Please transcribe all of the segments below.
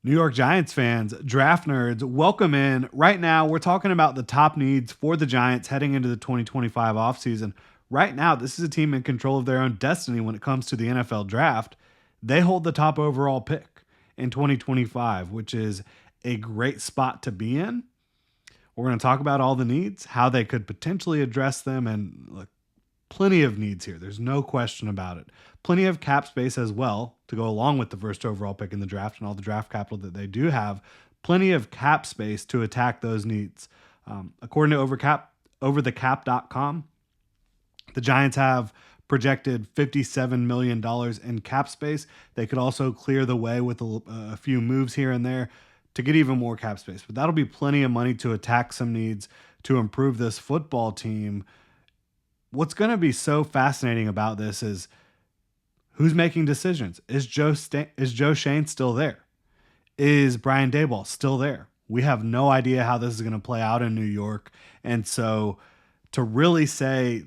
New York Giants fans, draft nerds, welcome in. Right now, we're talking about the top needs for the Giants heading into the 2025 offseason. Right now, this is a team in control of their own destiny when it comes to the NFL draft. They hold the top overall pick in 2025, which is a great spot to be in. We're going to talk about all the needs, how they could potentially address them, and look, plenty of needs here. There's no question about it. Plenty of cap space as well to go along with the first overall pick in the draft and all the draft capital that they do have. Plenty of cap space to attack those needs. According to overthecap.com, the Giants have projected $57 million in cap space. They could also clear the way with a few moves here and there to get even more cap space. But that'll be plenty of money to attack some needs to improve this football team. What's going to be so fascinating about this is who's making decisions. Is Joe Shane still there? Is Brian Daboll still there? We have no idea how this is going to play out in New York. And so to really say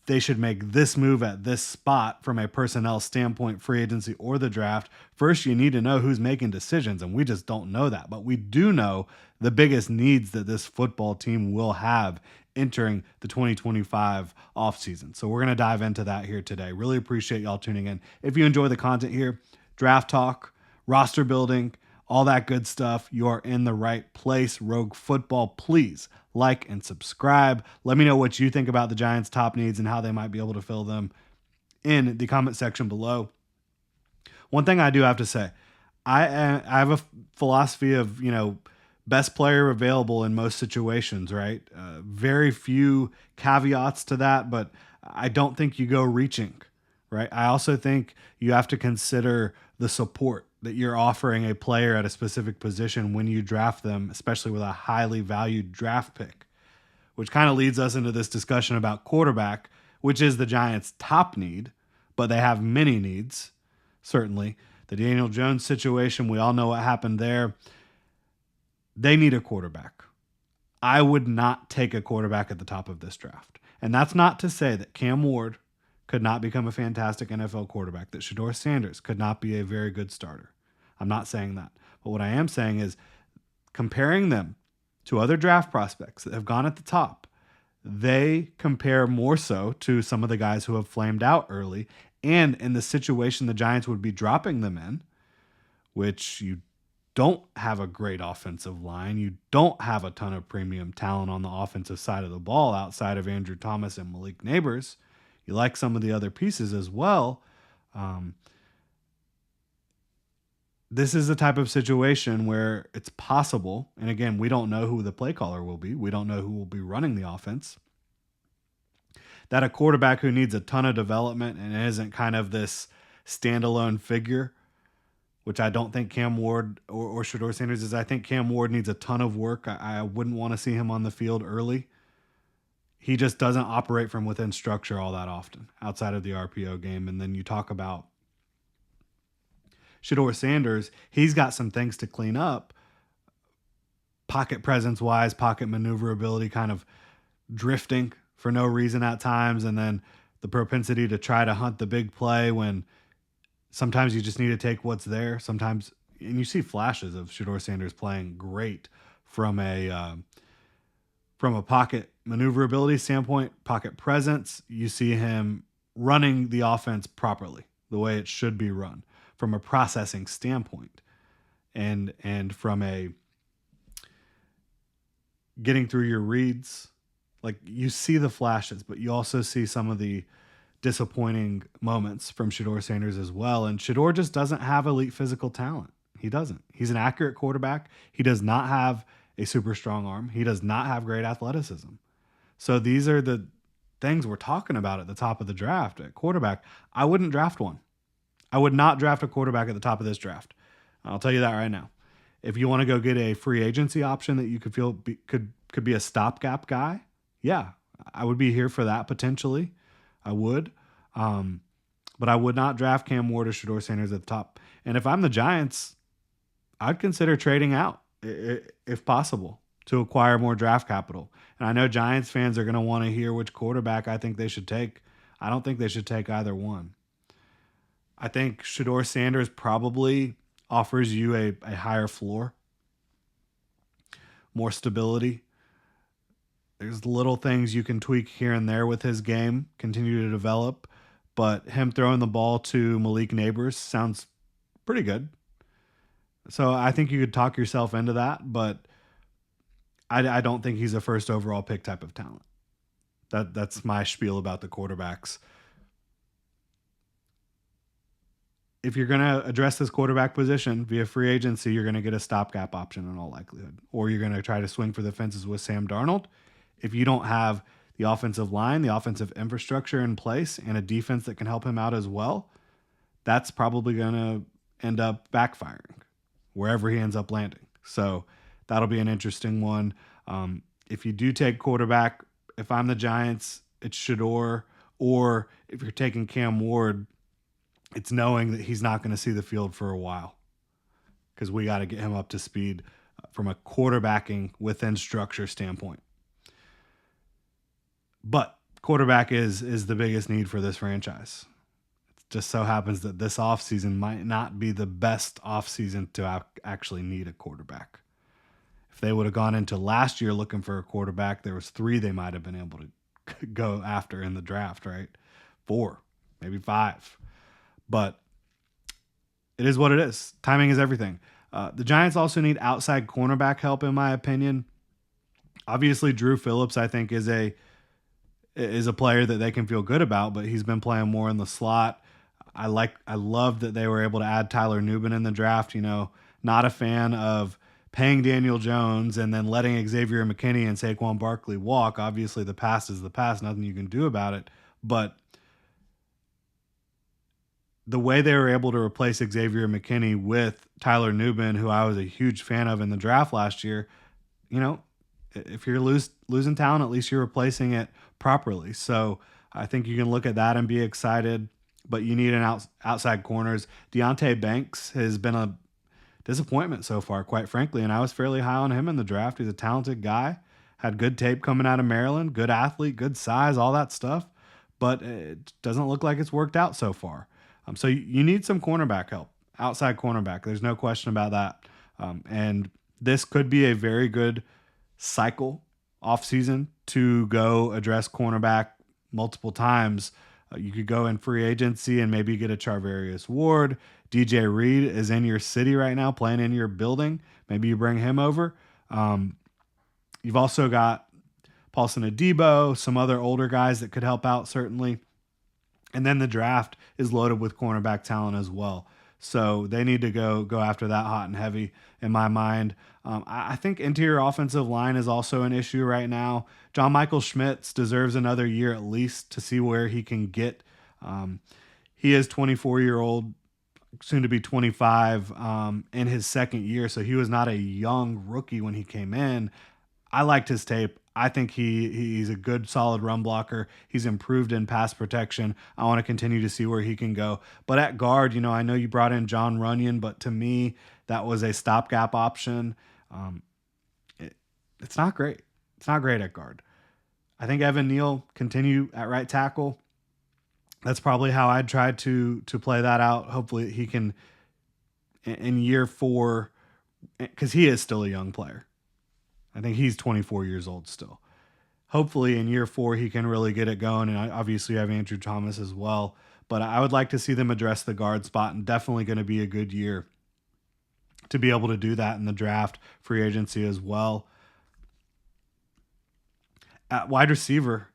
they should make this move at this spot from a personnel standpoint, free agency or the draft, first you need to know who's making decisions, and we just don't know that. But we do know the biggest needs that this football team will have entering the 2025 offseason. So we're going to dive into that here today. Really appreciate y'all tuning in. If you enjoy the content here, draft talk, roster building, all that good stuff, you are in the right place. Rogue Football, please like and subscribe. Let me know what you think about the Giants' top needs and how they might be able to fill them in the comment section below. One thing I do have to say, I have a philosophy of, best player available in most situations, right? Very few caveats to that, but I don't think you go reaching, right? I also think you have to consider the support that you're offering a player at a specific position when you draft them, especially with a highly valued draft pick, which kind of leads us into this discussion about quarterback, which is the Giants' top need, but they have many needs, certainly. The Daniel Jones situation, we all know what happened there. They need a quarterback. I would not take a quarterback at the top of this draft. And that's not to say that Cam Ward could not become a fantastic NFL quarterback, that Shador Sanders could not be a very good starter. I'm not saying that. But what I am saying is comparing them to other draft prospects that have gone at the top, they compare more so to some of the guys who have flamed out early. And in the situation the Giants would be dropping them in, which you don't have a great offensive line, you don't have a ton of premium talent on the offensive side of the ball outside of Andrew Thomas and Malik Neighbors. You like some of the other pieces as well. This is the type of situation where it's possible, and again, we don't know who the play caller will be. We don't know who will be running the offense. That a quarterback who needs a ton of development and isn't kind of this standalone figure, which I don't think Cam Ward or Shador Sanders is. I think Cam Ward needs a ton of work. I wouldn't want to see him on the field early. He just doesn't operate from within structure all that often outside of the RPO game. And then you talk about Shador Sanders, he's got some things to clean up. Pocket presence wise, pocket maneuverability, kind of drifting for no reason at times. And then the propensity to try to hunt the big play when sometimes you just need to take what's there. Sometimes, and you see flashes of Shador Sanders playing great from a pocket maneuverability standpoint, pocket presence. You see him running the offense properly, the way it should be run from a processing standpoint, and from a getting through your reads. Like, you see the flashes, but you also see some of the disappointing moments from Shador Sanders as well. And Shador just doesn't have elite physical talent. He doesn't. He's an accurate quarterback. He does not have a super strong arm. He does not have great athleticism. So these are the things we're talking about at the top of the draft. At quarterback, I wouldn't draft one. I would not draft a quarterback at the top of this draft. I'll tell you that right now. If you want to go get a free agency option that you could feel could be a stopgap guy, yeah, I would be here for that potentially. I would. But I would not draft Cam Ward or Shador Sanders at the top. And if I'm the Giants, I'd consider trading out if possible to acquire more draft capital. And I know Giants fans are going to want to hear which quarterback I think they should take. I don't think they should take either one. I think Shador Sanders probably offers you a higher floor, more stability. There's little things you can tweak here and there with his game, continue to develop, but him throwing the ball to Malik Neighbors sounds pretty good. So I think you could talk yourself into that, but I don't think he's a first overall pick type of talent. That's my spiel about the quarterbacks. If you're going to address this quarterback position via free agency, you're going to get a stopgap option in all likelihood, or you're going to try to swing for the fences with Sam Darnold. If you don't have the offensive line, the offensive infrastructure in place, and a defense that can help him out as well, that's probably going to end up backfiring wherever he ends up landing. So that'll be an interesting one. If you do take quarterback, if I'm the Giants, it's Shador, or if you're taking Cam Ward, it's knowing that he's not going to see the field for a while because we got to get him up to speed from a quarterbacking within structure standpoint. But quarterback is the biggest need for this franchise. It just so happens that this offseason might not be the best offseason to actually need a quarterback. If they would have gone into last year looking for a quarterback, there was 3 they might have been able to go after in the draft, right? 4, maybe 5. But it is what it is. Timing is everything. The Giants also need outside cornerback help, in my opinion. Obviously, Drew Phillips, I think, is a player that they can feel good about, but he's been playing more in the slot. I love that they were able to add Tyler Nubin in the draft. Not a fan of paying Daniel Jones and then letting Xavier McKinney and Saquon Barkley walk. Obviously, the past is the past. Nothing you can do about it. But the way they were able to replace Xavier McKinney with Tyler Nubin, who I was a huge fan of in the draft last year, if you're losing talent, at least you're replacing it properly. So I think you can look at that and be excited, but you need an outside corners. Deonte Banks has been a disappointment so far, quite frankly, and I was fairly high on him in the draft. He's a talented guy, had good tape coming out of Maryland, good athlete, good size, all that stuff, but it doesn't look like it's worked out so far. So you need some cornerback help, outside cornerback. There's no question about that. And this could be a very good cycle offseason to go address cornerback multiple times. You could go in free agency and maybe get a Charvarius Ward. DJ Reed is in your city right now, playing in your building. Maybe you bring him over. You've also got Paulson Adebo, some other older guys that could help out, certainly. And then the draft is loaded with cornerback talent as well. So they need to go after that hot and heavy in my mind. I think interior offensive line is also an issue right now. John Michael Schmitz deserves another year at least to see where he can get. He is 24-year-old, soon to be 25 in his second year. So he was not a young rookie when he came in. I liked his tape. I think he's a good, solid run blocker. He's improved in pass protection. I want to continue to see where he can go. But at guard, I know you brought in John Runyon, but to me, that was a stopgap option. It's not great. It's not great at guard. I think Evan Neal continue at right tackle. That's probably how I'd try to play that out. Hopefully he can, in year 4, because he is still a young player. I think he's 24 years old still. Hopefully in year 4, he can really get it going. And obviously you have Andrew Thomas as well. But I would like to see them address the guard spot, and definitely going to be a good year to be able to do that in the draft, free agency as well. At wide receiver,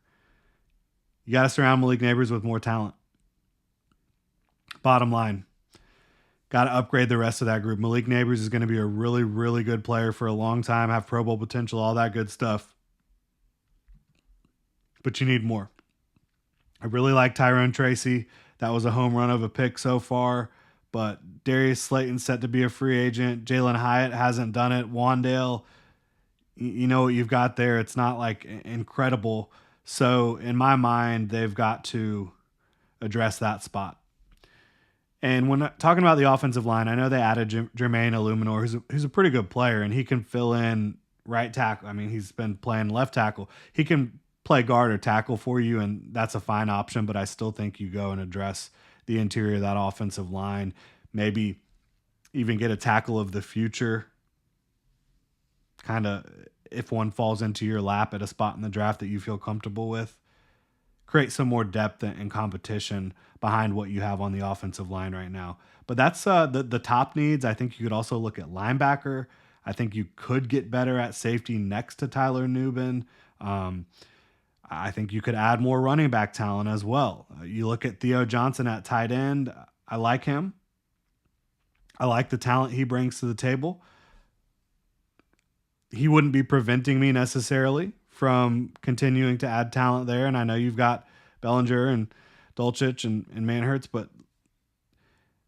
you got to surround Malik Neighbors with more talent. Bottom line. Got to upgrade the rest of that group. Malik Neighbors is going to be a really, really good player for a long time, have Pro Bowl potential, all that good stuff. But you need more. I really like Tyrone Tracy. That was a home run of a pick so far. But Darius Slayton's set to be a free agent. Jalen Hyatt hasn't done it. Wandale, you know what you've got there. It's not like incredible. So in my mind, they've got to address that spot. And when talking about the offensive line, I know they added Jermaine Illuminor, who's a pretty good player, and he can fill in right tackle. I mean, he's been playing left tackle. He can play guard or tackle for you, and that's a fine option, but I still think you go and address the interior of that offensive line. Maybe even get a tackle of the future, kind of if one falls into your lap at a spot in the draft that you feel comfortable with. Create some more depth and competition behind what you have on the offensive line right now. But that's the top needs. I think you could also look at linebacker. I think you could get better at safety next to Tyler Nubin. I think you could add more running back talent as well. You look at Theo Johnson at tight end. I like him. I like the talent he brings to the table. He wouldn't be preventing me necessarily from continuing to add talent there. And I know you've got Bellinger and Dulcich and Manhertz, but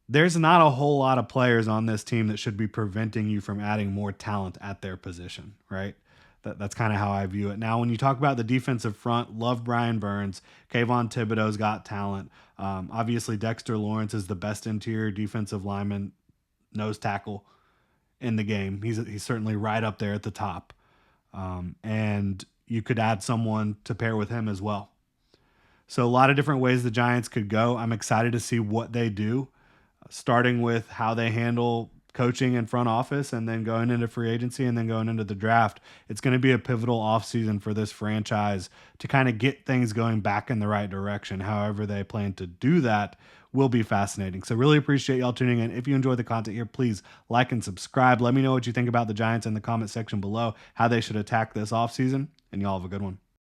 there's not a whole lot of players on this team that should be preventing you from adding more talent at their position, right? That's kind of how I view it. Now, when you talk about the defensive front, love Brian Burns. Kayvon Thibodeau's got talent. Obviously, Dexter Lawrence is the best interior defensive lineman, nose tackle in the game. He's certainly right up there at the top. And you could add someone to pair with him as well. So a lot of different ways the Giants could go. I'm excited to see what they do, starting with how they handle coaching and front office, and then going into free agency, and then going into the draft. It's going to be a pivotal offseason for this franchise to kind of get things going back in the right direction. However they plan to do that will be fascinating. So really appreciate y'all tuning in. If you enjoy the content here, please like and subscribe. Let me know what you think about the Giants in the comment section below, how they should attack this offseason, and y'all have a good one.